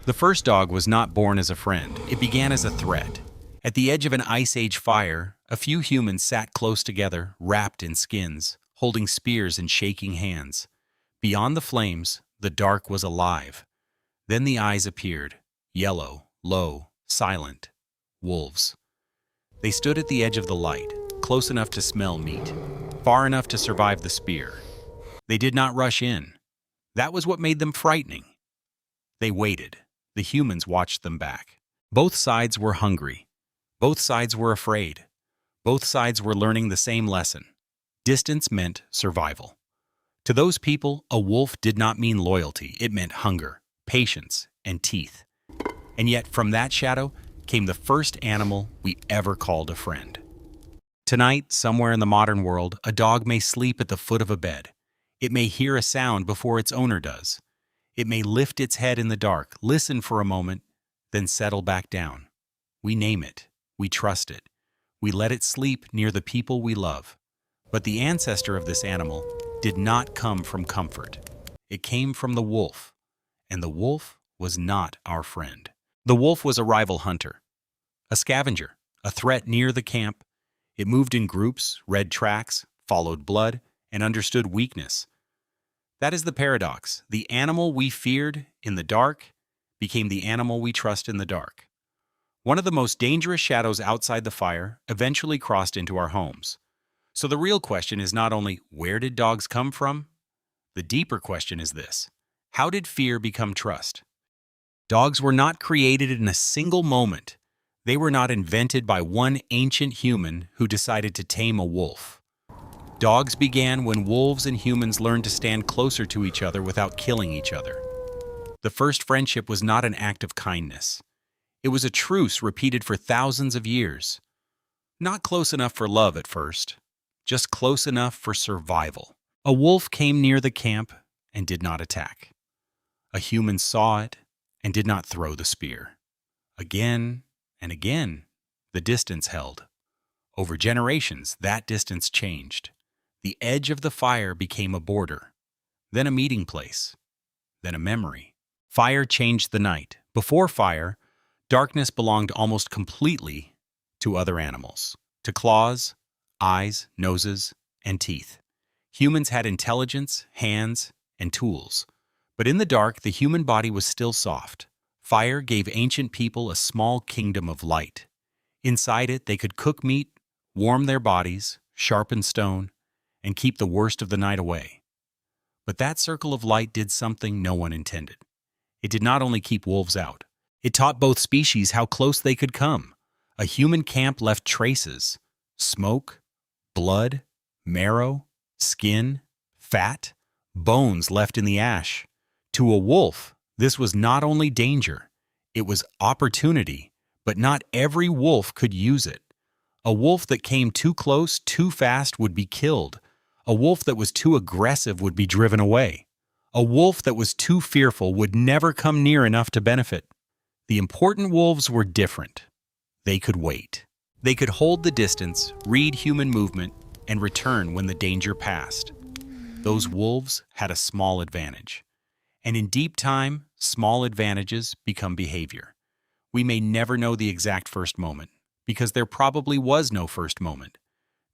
The first dog was not born as a friend. It began as a threat. At the edge of an ice age fire, a few humans sat close together, wrapped in skins, holding spears and shaking hands. Beyond the flames, the dark was alive. Then the eyes appeared, yellow, low, silent. Wolves. They stood at the edge of the light, close enough to smell meat, far enough to survive the spear. They did not rush in. That was what made them frightening. They waited. The humans watched them back. Both sides were hungry. Both sides were afraid. Both sides were learning the same lesson. Distance meant survival. To those people, a wolf did not mean loyalty. It meant hunger, patience, and teeth. And yet, from that shadow came the first animal we ever called a friend. Tonight, somewhere in the modern world, a dog may sleep at the foot of a bed. It may hear a sound before its owner does. It may lift its head in the dark, listen for a moment, then settle back down. We name it. We trust it. We let it sleep near the people we love. But the ancestor of this animal did not come from comfort. It came from the wolf. And the wolf was not our friend. The wolf was a rival hunter, a scavenger, a threat near the camp. It moved in groups, read tracks, followed blood, and understood weakness. That is the paradox. The animal we feared in the dark became the animal we trust in the dark. One of the most dangerous shadows outside the fire eventually crossed into our homes. So the real question is not only where did dogs come from? The deeper question is this: how did fear become trust? Dogs were not created in a single moment. They were not invented by one ancient human who decided to tame a wolf. Dogs began when wolves and humans learned to stand closer to each other without killing each other. The first friendship was not an act of kindness. It was a truce repeated for thousands of years. Not close enough for love at first, just close enough for survival. A wolf came near the camp and did not attack. A human saw it and did not throw the spear. Again and again, the distance held. Over generations, that distance changed. The edge of the fire became a border, then a meeting place, then a memory. Fire changed the night. Before fire, darkness belonged almost completely to other animals, to claws, eyes, noses, and teeth. Humans had intelligence, hands, and tools. But in the dark, the human body was still soft. Fire gave ancient people a small kingdom of light. Inside it, they could cook meat, warm their bodies, sharpen stone, and keep the worst of the night away. But that circle of light did something no one intended. It did not only keep wolves out. It taught both species how close they could come. A human camp left traces: smoke, blood, marrow, skin, fat, bones left in the ash. To a wolf, this was not only danger, it was opportunity, but not every wolf could use it. A wolf that came too close, too fast, would be killed. A wolf that was too aggressive would be driven away. A wolf that was too fearful would never come near enough to benefit. The important wolves were different. They could wait. They could hold the distance, read human movement, and return when the danger passed. Those wolves had a small advantage. And in deep time, small advantages become behavior. We may never know the exact first moment, because there probably was no first moment.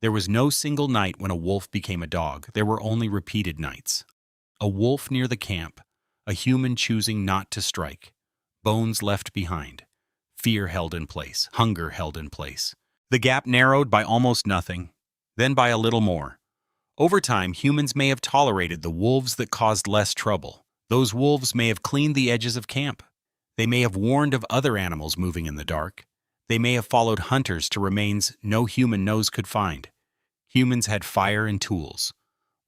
There was no single night when a wolf became a dog. There were only repeated nights. A wolf near the camp, a human choosing not to strike, bones left behind, fear held in place, hunger held in place. The gap narrowed by almost nothing, then by a little more. Over time, humans may have tolerated the wolves that caused less trouble. Those wolves may have cleaned the edges of camp. They may have warned of other animals moving in the dark. They may have followed hunters to remains no human nose could find. Humans had fire and tools.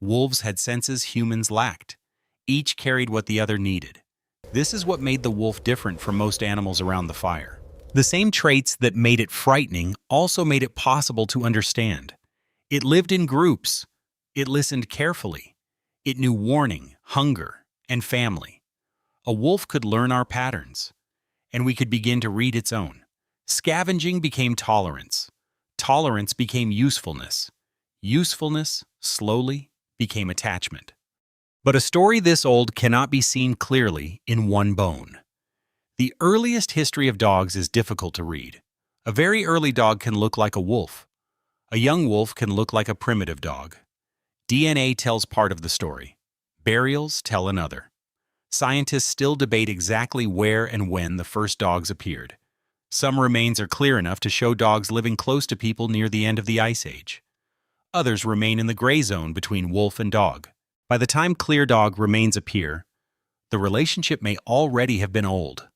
Wolves had senses humans lacked. Each carried what the other needed. This is what made the wolf different from most animals around the fire. The same traits that made it frightening also made it possible to understand. It lived in groups. It listened carefully. It knew warning, hunger, and family. A wolf could learn our patterns, and we could begin to read its own. Scavenging became tolerance. Tolerance became usefulness. Usefulness, slowly, became attachment. But a story this old cannot be seen clearly in one bone. The earliest history of dogs is difficult to read. A very early dog can look like a wolf. A young wolf can look like a primitive dog. DNA tells part of the story. Burials tell another. Scientists still debate exactly where and when the first dogs appeared. Some remains are clear enough to show dogs living close to people near the end of the Ice Age. Others remain in the gray zone between wolf and dog. By the time clear dog remains appear, the relationship may already have been old.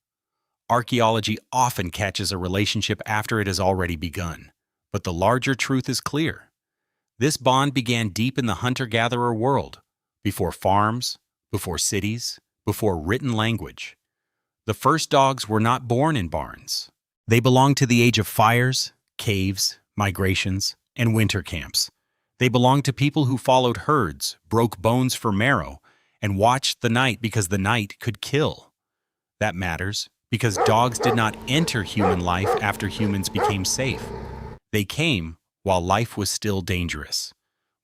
Archaeology often catches a relationship after it has already begun, but the larger truth is clear. This bond began deep in the hunter-gatherer world, before farms, before cities, before written language. The first dogs were not born in barns. They belonged to the age of fires, caves, migrations, and winter camps. They belonged to people who followed herds, broke bones for marrow, and watched the night because the night could kill. That matters because dogs did not enter human life after humans became safe. They came while life was still dangerous,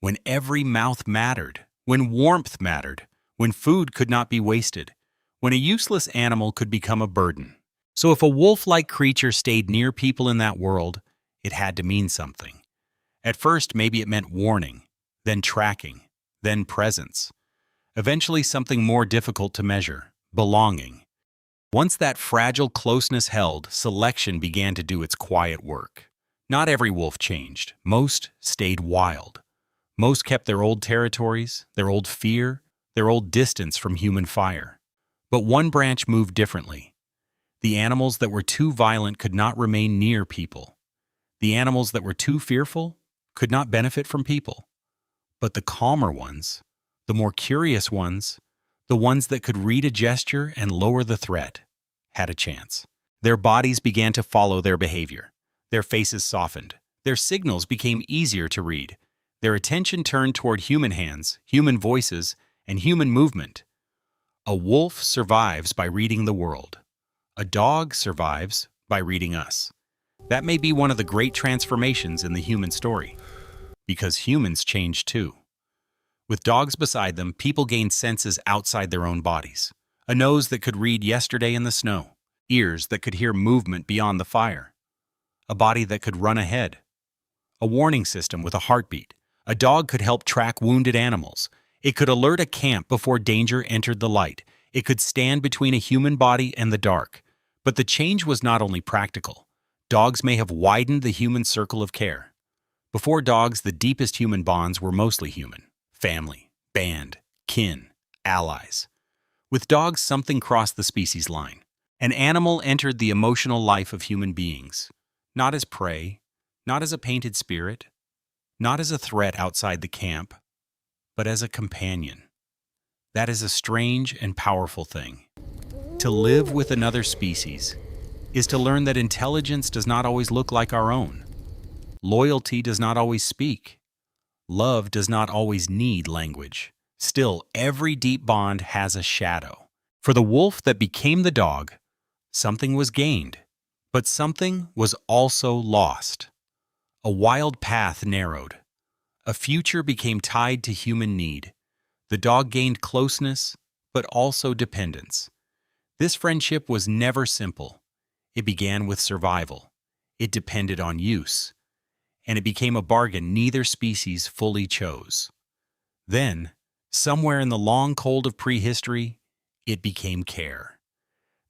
when every mouth mattered, when warmth mattered, when food could not be wasted, when a useless animal could become a burden. So if a wolf-like creature stayed near people in that world, it had to mean something. At first, maybe it meant warning, then tracking, then presence. Eventually, something more difficult to measure, belonging. Once that fragile closeness held, selection began to do its quiet work. Not every wolf changed. Most stayed wild. Most kept their old territories, their old fear, their old distance from human fire. But one branch moved differently. The animals that were too violent could not remain near people. The animals that were too fearful could not benefit from people. But the calmer ones, the more curious ones, the ones that could read a gesture and lower the threat, had a chance. Their bodies began to follow their behavior. Their faces softened. Their signals became easier to read. Their attention turned toward human hands, human voices, and human movement. A wolf survives by reading the world. A dog survives by reading us. That may be one of the great transformations in the human story. Because humans change too. With dogs beside them, people gained senses outside their own bodies. A nose that could read yesterday in the snow. Ears that could hear movement beyond the fire. A body that could run ahead. A warning system with a heartbeat. A dog could help track wounded animals. It could alert a camp before danger entered the light. It could stand between a human body and the dark. But the change was not only practical. Dogs may have widened the human circle of care. Before dogs, the deepest human bonds were mostly human. Family, band, kin, allies. With dogs, something crossed the species line. An animal entered the emotional life of human beings. Not as prey, not as a painted spirit, not as a threat outside the camp, but as a companion. That is a strange and powerful thing. To live with another species is to learn that intelligence does not always look like our own. Loyalty does not always speak. Love does not always need language. Still, every deep bond has a shadow. For the wolf that became the dog, something was gained, but something was also lost. A wild path narrowed. A future became tied to human need. The dog gained closeness, but also dependence. This friendship was never simple. It began with survival. It depended on use. And it became a bargain neither species fully chose. Then, somewhere in the long cold of prehistory, it became care.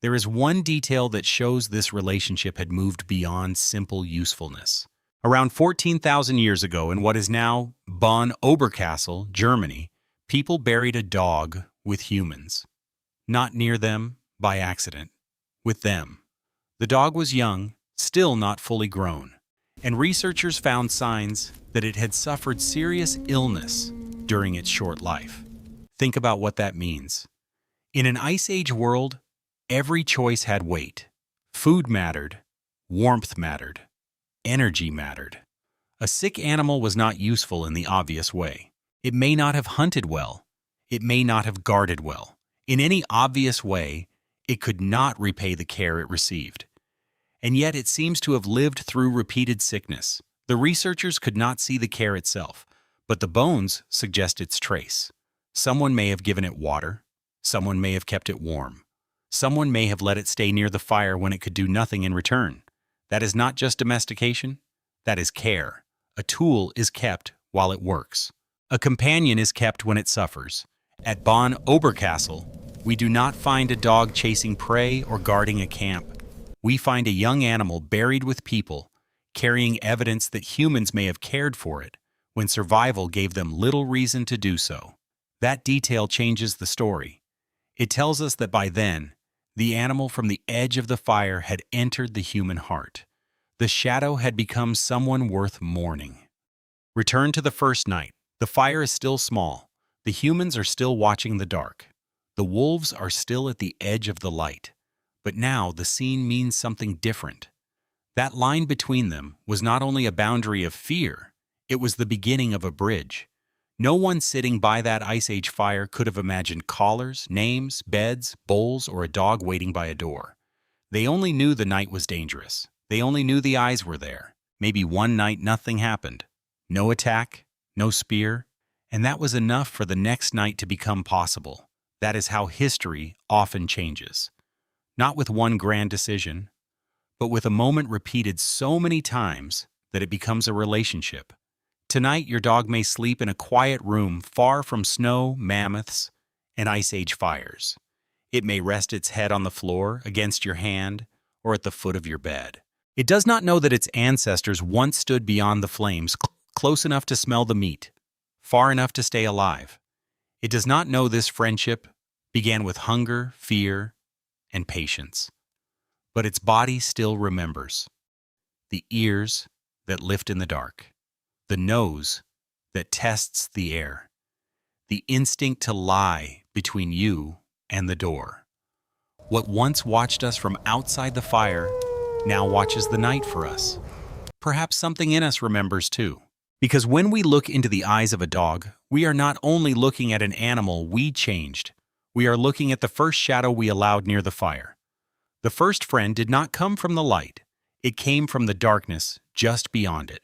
There is one detail that shows this relationship had moved beyond simple usefulness. Around 14,000 years ago, in what is now Bonn Oberkassel, Germany, people buried a dog with humans. Not near them, by accident. With them. The dog was young, still not fully grown. And researchers found signs that it had suffered serious illness during its short life. Think about what that means. In an Ice Age world, every choice had weight. Food mattered, warmth mattered, energy mattered. A sick animal was not useful in the obvious way. It may not have hunted well. It may not have guarded well. In any obvious way, it could not repay the care it received. And yet it seems to have lived through repeated sickness. The researchers could not see the care itself, but the bones suggest its trace. Someone may have given it water. Someone may have kept it warm. Someone may have let it stay near the fire when it could do nothing in return. That is not just domestication, that is care. A tool is kept while it works. A companion is kept when it suffers. At Bonn Oberkassel, we do not find a dog chasing prey or guarding a camp. We find a young animal buried with people, carrying evidence that humans may have cared for it when survival gave them little reason to do so. That detail changes the story. It tells us that by then, the animal from the edge of the fire had entered the human heart. The shadow had become someone worth mourning. Return to the first night. The fire is still small. The humans are still watching the dark. The wolves are still at the edge of the light. But now the scene means something different. That line between them was not only a boundary of fear, it was the beginning of a bridge. No one sitting by that Ice Age fire could have imagined collars, names, beds, bowls, or a dog waiting by a door. They only knew the night was dangerous. They only knew the eyes were there. Maybe one night nothing happened. No attack, no spear, and that was enough for the next night to become possible. That is how history often changes. Not with one grand decision, but with a moment repeated so many times that it becomes a relationship. Tonight, your dog may sleep in a quiet room far from snow, mammoths, and Ice Age fires. It may rest its head on the floor, against your hand, or at the foot of your bed. It does not know that its ancestors once stood beyond the flames, close enough to smell the meat, far enough to stay alive. It does not know this friendship began with hunger, fear, and patience. But its body still remembers. The ears that lift in the dark. The nose that tests the air. The instinct to lie between you and the door. What once watched us from outside the fire now watches the night for us. Perhaps something in us remembers too. Because when we look into the eyes of a dog, we are not only looking at an animal we changed, we are looking at the first shadow we allowed near the fire. The first friend did not come from the light. It came from the darkness just beyond it.